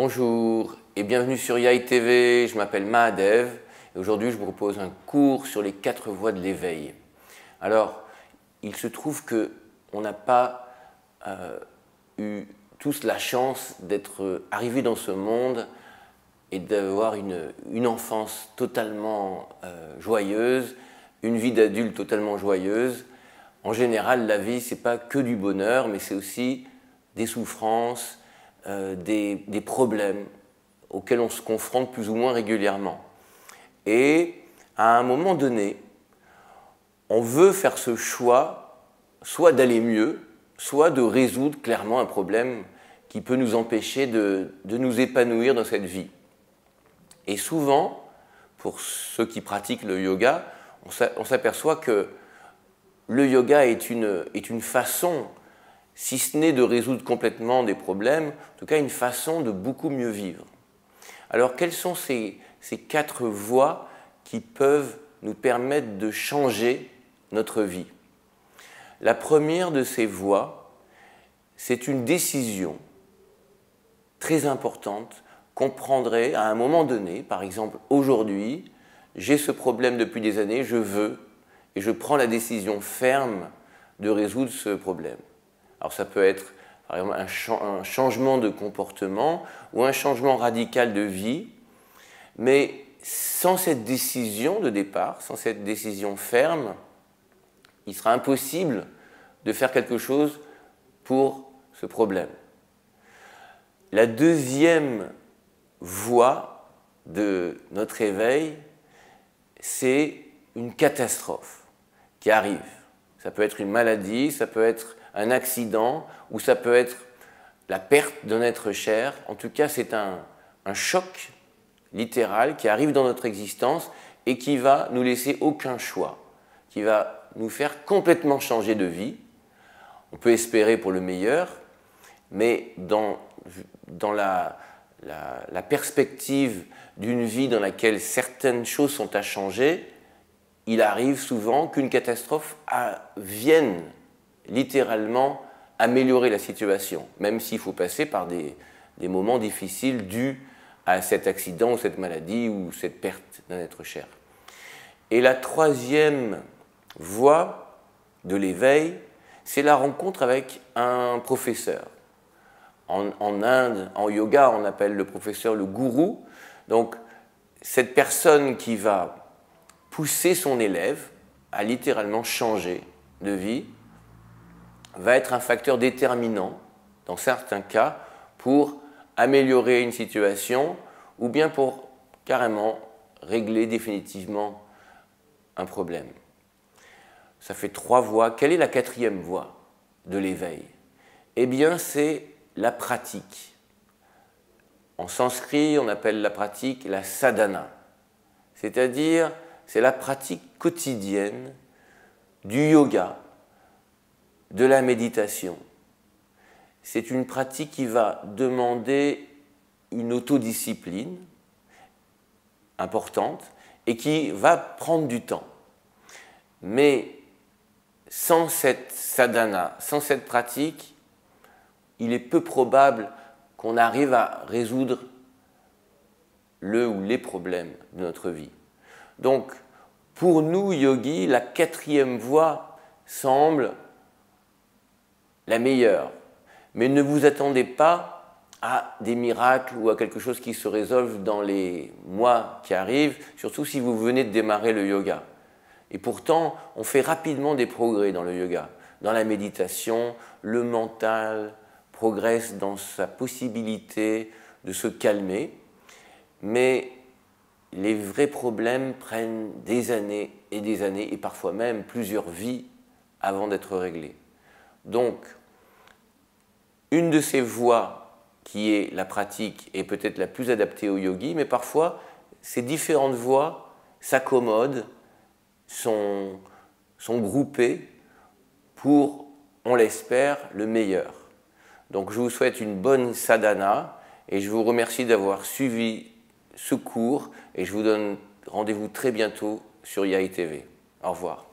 Bonjour et bienvenue sur Yai TV, je m'appelle Mahadev et aujourd'hui je vous propose un cours sur les 4 voies de l'éveil. Alors, il se trouve qu'on n'a pas eu tous la chance d'être arrivés dans ce monde et d'avoir une enfance totalement joyeuse, une vie d'adulte totalement joyeuse. En général, la vie, ce n'est pas que du bonheur, mais c'est aussi des souffrances, des problèmes auxquels on se confronte plus ou moins régulièrement. Et à un moment donné, on veut faire ce choix, soit d'aller mieux, soit de résoudre clairement un problème qui peut nous empêcher de nous épanouir dans cette vie. Et souvent, pour ceux qui pratiquent le yoga, on s'aperçoit que le yoga est une façon, si ce n'est de résoudre complètement des problèmes, en tout cas une façon de beaucoup mieux vivre. Alors, quelles sont ces 4 voies qui peuvent nous permettre de changer notre vie? La première de ces voies, c'est une décision très importante qu'on prendrait à un moment donné. Par exemple, aujourd'hui, j'ai ce problème depuis des années, je veux, et je prends la décision ferme de résoudre ce problème. Alors ça peut être par exemple un changement de comportement ou un changement radical de vie, mais sans cette décision de départ, sans cette décision ferme, il sera impossible de faire quelque chose pour ce problème. La deuxième voie de notre éveil, c'est une catastrophe qui arrive. Ça peut être une maladie, ça peut être un accident, ou ça peut être la perte d'un être cher. En tout cas, c'est un choc littéral qui arrive dans notre existence et qui va nous laisser aucun choix, qui va nous faire complètement changer de vie. On peut espérer pour le meilleur, mais dans la perspective d'une vie dans laquelle certaines choses sont à changer, il arrive souvent qu'une catastrophe vienne littéralement améliorer la situation, même s'il faut passer par des moments difficiles dus à cet accident ou cette maladie ou cette perte d'un être cher. Et la troisième voie de l'éveil, c'est la rencontre avec un professeur. En Inde, en yoga, on appelle le professeur le gourou. Donc, cette personne qui va pousser son élève à littéralement changer de vie va être un facteur déterminant, dans certains cas, pour améliorer une situation ou bien pour carrément régler définitivement un problème. Ça fait 3 voies. Quelle est la 4e voie de l'éveil? Eh bien, c'est la pratique. En sanskrit, on appelle la pratique la sadhana, c'est-à-dire c'est la pratique quotidienne du yoga, de la méditation. C'est une pratique qui va demander une autodiscipline importante et qui va prendre du temps. Mais sans cette sadhana, sans cette pratique, il est peu probable qu'on arrive à résoudre le ou les problèmes de notre vie. Donc, pour nous, yogis, la 4e voie semble la meilleure. Mais ne vous attendez pas à des miracles ou à quelque chose qui se résolve dans les mois qui arrivent, surtout si vous venez de démarrer le yoga. Et pourtant, on fait rapidement des progrès dans le yoga. Dans la méditation, le mental progresse dans sa possibilité de se calmer, mais les vrais problèmes prennent des années, et parfois même plusieurs vies avant d'être réglés. Donc, une de ces voies qui est la pratique est peut-être la plus adaptée aux yogis, mais parfois, ces différentes voies s'accommodent, sont groupées pour, on l'espère, le meilleur. Donc, je vous souhaite une bonne sadhana et je vous remercie d'avoir suivi ce cours et je vous donne rendez-vous très bientôt sur Yai TV. Au revoir.